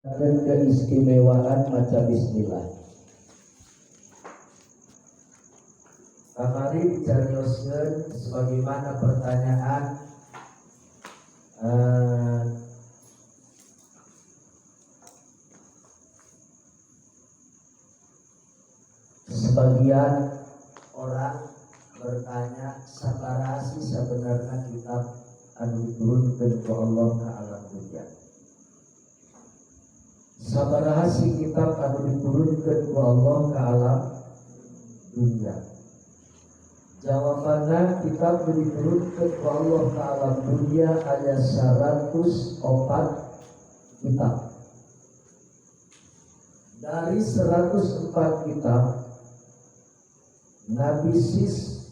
Dan keistimewaan maca bismillah. Kamari dicarioskeun sebagaimana pertanyaan sebagian orang bertanya sabaraha sih sebenarnya kitab anu diturunkeun ku Allah ka alam dunya. Sabaraha sih kitab anu diturunkeun ku Allah ka alam dunya. Jawabanna kitab anu diturunkeun ku Allah ka alam dunya aya 104 kitab. Dari 104 kitab Nabi Sis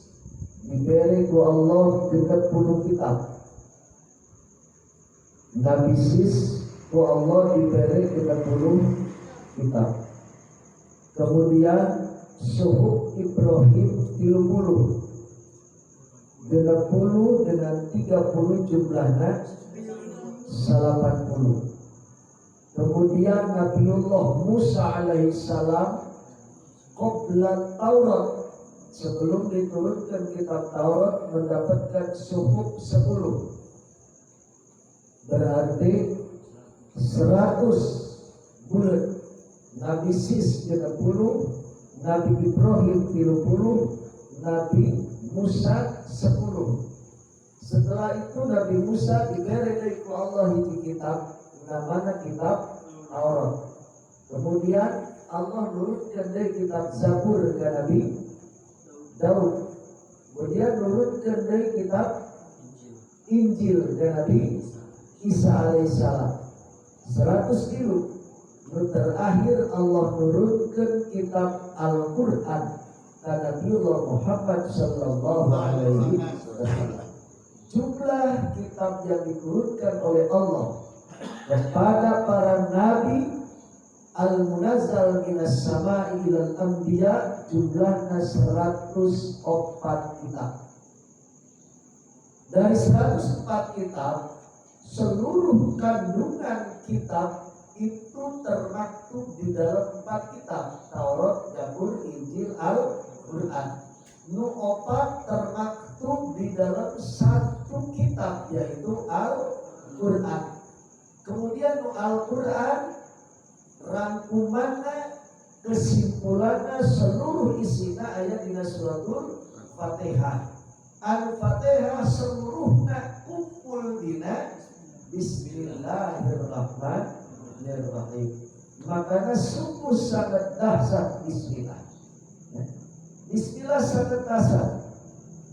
diberi ku Allah 30 kitab. Nabi Sis ku Allah diberi 30 kitab. Kemudian Suhuf Ibrahim 30 dengan 30 jumlahnya 80. Kemudian Nabiullah Musa alaihissalam qabla Taurat, sebelum diturunkan kitab Taurat, mendapatkan suhuf 10. Berarti 100 bulan. Nabi Sis 30, Nabi Ibrahim 30, Nabi Musa 10. Setelah itu Nabi Musa diberi ku Allah itu kitab, namanya kitab Taurat. Kemudian Allah nurunkan dari kitab Zabur ke Nabi Daud. Kemudian nurunkan dari kitab Injil ke Nabi Isa alaihissalam 100 kilo. Terakhir Allah nurunkan kitab Al-Quran ke Nabiullah Muhammad sallallahu alaihi wasallam. Jumlah kitab yang diturunkan oleh Allah kepada para nabi al-munazzal minas sama'i ilal anbiya jumlahnya 104 kitab. Dari 104 kitab, seluruh kandungan kitab itu termaktub di dalam 4 kitab, Taurat, Zabur, Injil, Al-Quran. Nu 4 termaktub di dalam 1 kitab, yaitu Al-Quran. Kemudian nu Al-Quran rangkumannya, kesimpulannya, seluruh isinya ayat dina suratul Fatihah. Al-Fatihah seluruhnya kumpul dina Bismillahirrahmanirrahim. Makanya sungguh sangat dahsyat Bismillah. Bismillah sangat dahsyat.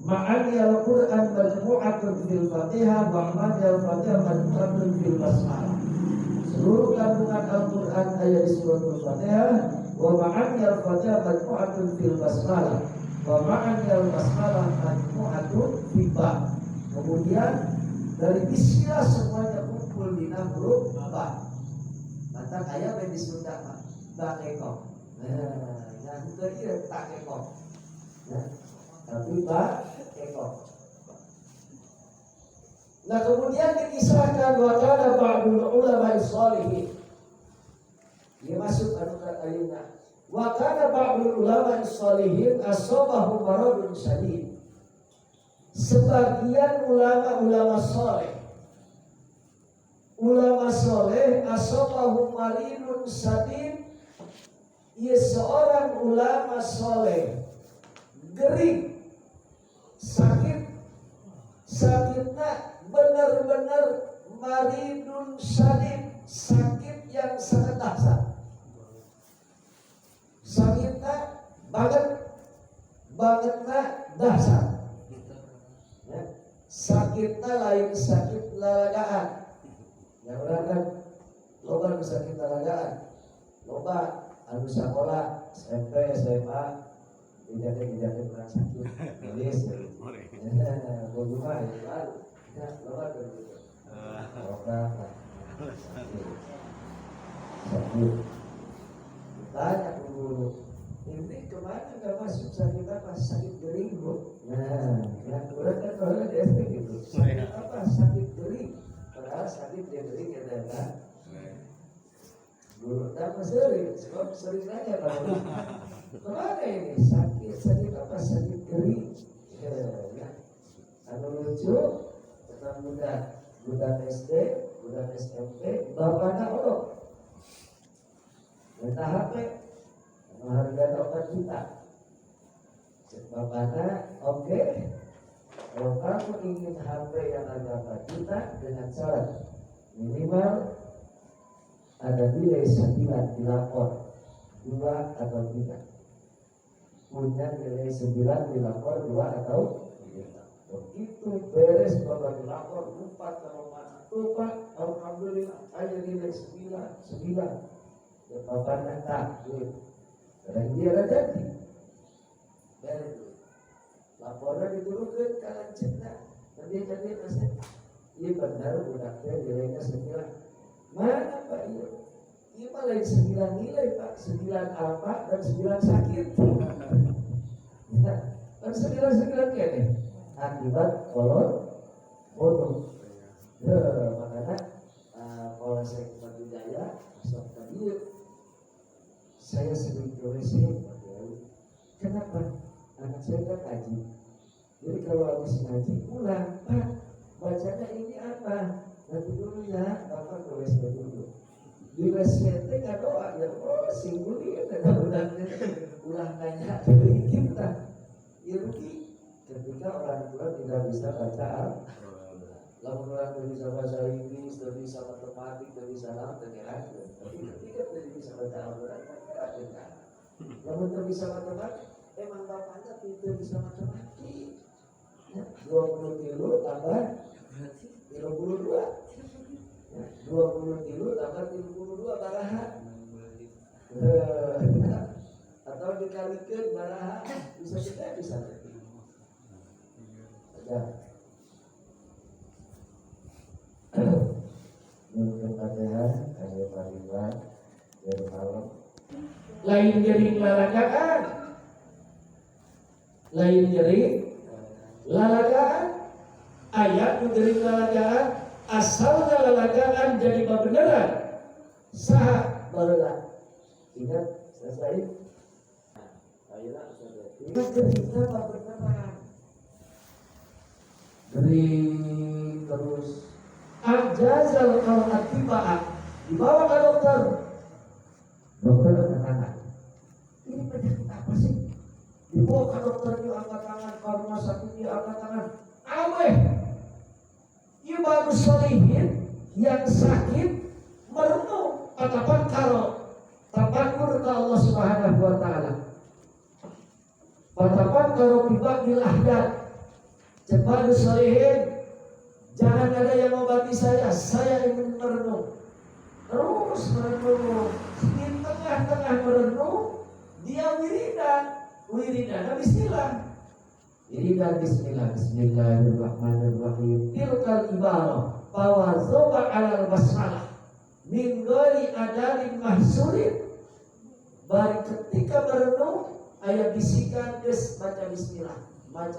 Ma'ani al-Quran majmu'atun fil Fatihah, ma'ani al-Fatihah majmu'atun fil Basmalah. Seluruh kandungan Al-Quran ayat di surat Al-Fatihah. Wa ma'ani al-Fatihah majmu'atun fil Basmalah, wa ma'ani al-Basmalah majmu'atun fil Ba. Kemudian dari Bismillah semuanya kumpul di huruf Ba. Maka ayat yang disebut apa? Ba ekor. Yang kedua tak ekor. Tapi Ba ekor. Nah kemudian dikisahkan wa kana ba'dul ulama shalihin. Dia masuk ayatnya. Wa kana ba'dul ulama shalihin asabahu maradun syadid. Sebagian ulama soleh asabahu maridun syadid. Ia seorang ulama soleh gering, sakitnya benar-benar maridun syadid, sakit yang sangat dahsyat. Sakitnya bangetnya dahsyat. Ya. Sakitnya lain sakit lalagaan. Yang orang kan loba sakit lalagaan. Loba anu sekolah SMP, SMA dijadi orang sakit. Tulis. Bagaimana itu baru. Ya, loba begitu. Loba sakit. Tanya ke guru, ini kemana nggak masuk sakit apa? Sakit gering bu. Nah, yang kurang kan kalau di SD gitu. Sakit apa? Sakit gering. Padahal sakit yang gering adalah Dan sering, sebab sering nanya kalau kemana ini sakit apa sakit kering, ya. Anu lucu, tentang budak SD, budak SMP, bapaknya orang, minta HP, harga 8 juta. Bapaknya, oke. Kalau kamu ingin HP yang harga 4 juta dengan syarat minimal ada nilai 9 dilapor 2 atau 3. Punya nilai 9 dilapor 2 atau 3. Begitu beres bapak dilapor 4 kalau mana. Pak, alhamdulillah ada nilai 9. Dan bapaknya takut. Karena dia ada janji. Beres. Laporan diturunkan kalian cendang. Dan dia jadi nasihat. Iya benar budaknya nilainya 9. Mana Pak? Iya Pak lain 9 nilai Pak. 9 apa dan 9 sakit. Kan 9 kene. Akibat kolon bodoh. Makanya Polsek Batu Jaya masuk tadi. Saya sering ke WC. Kenapa? Anak saya kan ngaji. Jadi kalau habis ngaji pulang, Pak, bacanya ini apa? Nanti dulu ya, Bapak ke WC dulu. Di WC nggak doa, ya singgung dia, ulang nanya dari kita. Ya rugi, ketika orang tua tidak bisa baca lalu orang tidak bisa bahasa Inggris, tidak bisa matematik, tidak bisa nalar, tapi ketika tidak bisa baca Al-Quran, lalu tidak bisa matematik, emang bapaknya tidak bisa matematik. 20 kilo tambah 32, 20 kilo tambah 32 baraha, atau dikalikan baraha bisa kita bisa. Ya. Mungkin Fatihah, ayat Al-Fatihah, dari malam. Lain jering lalagaan, lain jering lalagaan, ayat jering lalagaan, asalnya lalagaan jadi beneran. Sah barulah. Ingat selesai. Ayolah selesai. Kita cerita beneran. Gering terus. Ajazal kalau atibaan dibawa ke dokter. Dokter anak-anak. Ini penyakit apa sih? Dibawa ke dokter dia angkat tangan, ke rumah sakit dia angkat tangan. Aweh. Ia baru solihin yang sakit merenung ataupun kalau tafakur ke Allah Subhanahu wa taala. Ataupun kalau bibabil ahdad. Cepat solihin. Jangan ada yang mengobati saya ingin merenung. Terus merenung. Di tengah-tengah merenung, dia wiridan bismillah. Wiridan bismillah. Bismillahirrahmanirrahim. Tilkal ibarah bahwa zoba alal basmalah min ghairi adadin mahsurin. Bari ketika merenung, ayat bisikan des baca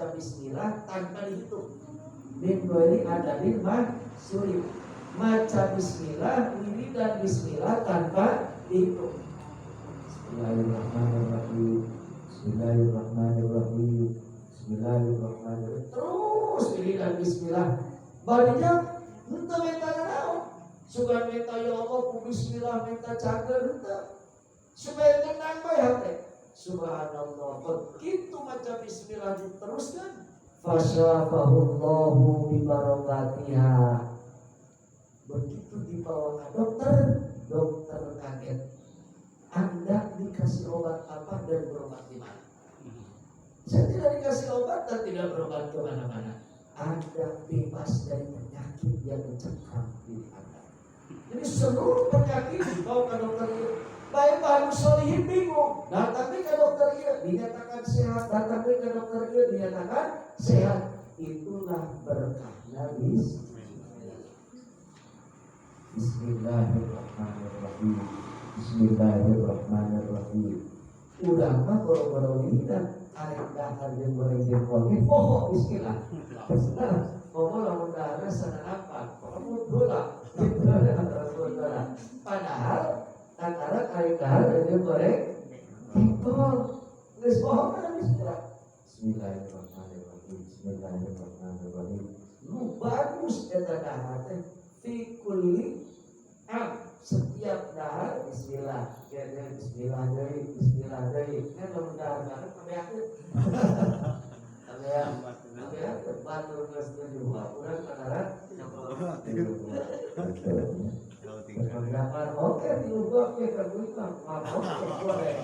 bismillah tanpa dihitung. Min ghairi adadin mahsurin. Maca bismillah, wiridan bismillah tanpa dihitung. Bismillahirrahmanirrahim. Bismillahirrahmanirrahim. Bismillahirrahmanirrahim. Terus wiridan bismillah. Barinya henteu minta naon. Sugan minta ya Allah ku bismillah minta cager henteu. Supaya tenang bae hate. Subhanallah. Begitu maca bismillah diteruskan. Fasyafahullahu bibarakatiha. Begitu dibawa ke dokter kaget. Anda dikasih obat apa dan berobat di mana? Saya tidak dikasih obat dan tidak berobat ke mana-mana. Anda bebas dari penyakit yang mencekam diri Anda. Jadi seluruh penyakit dibawa ke dokter itu. Baik baru solihin bingung. Datang ke dokter itu dinyatakan sehat. Datang ke dokter itu dinyatakan sehat. Itulah berkahnya Bismillahirrahmanirrahim. Bismillahirrahmanirrahim. Udah mah boro-boro lidah arek dahar jeung goreng jengkol ge poho bismillah. Poho lamun dahar sana apa? Kamu dola. Padahal antara kali-kali jadi goreng hipol geus bohong kan bismillah. Bismillahirrahmanirrahim. Bismillahirrahmanirrahim. Nu bagus eta dahar teh fi kulli am, setiap dahar bismillah. Ya bismillah deui, bismillah deui. Kan mun dahar pabeakeun. Pabeakeun batur geus tujuh urang kanaran. Gambar oke di ubah ke kerbuka, oke boleh.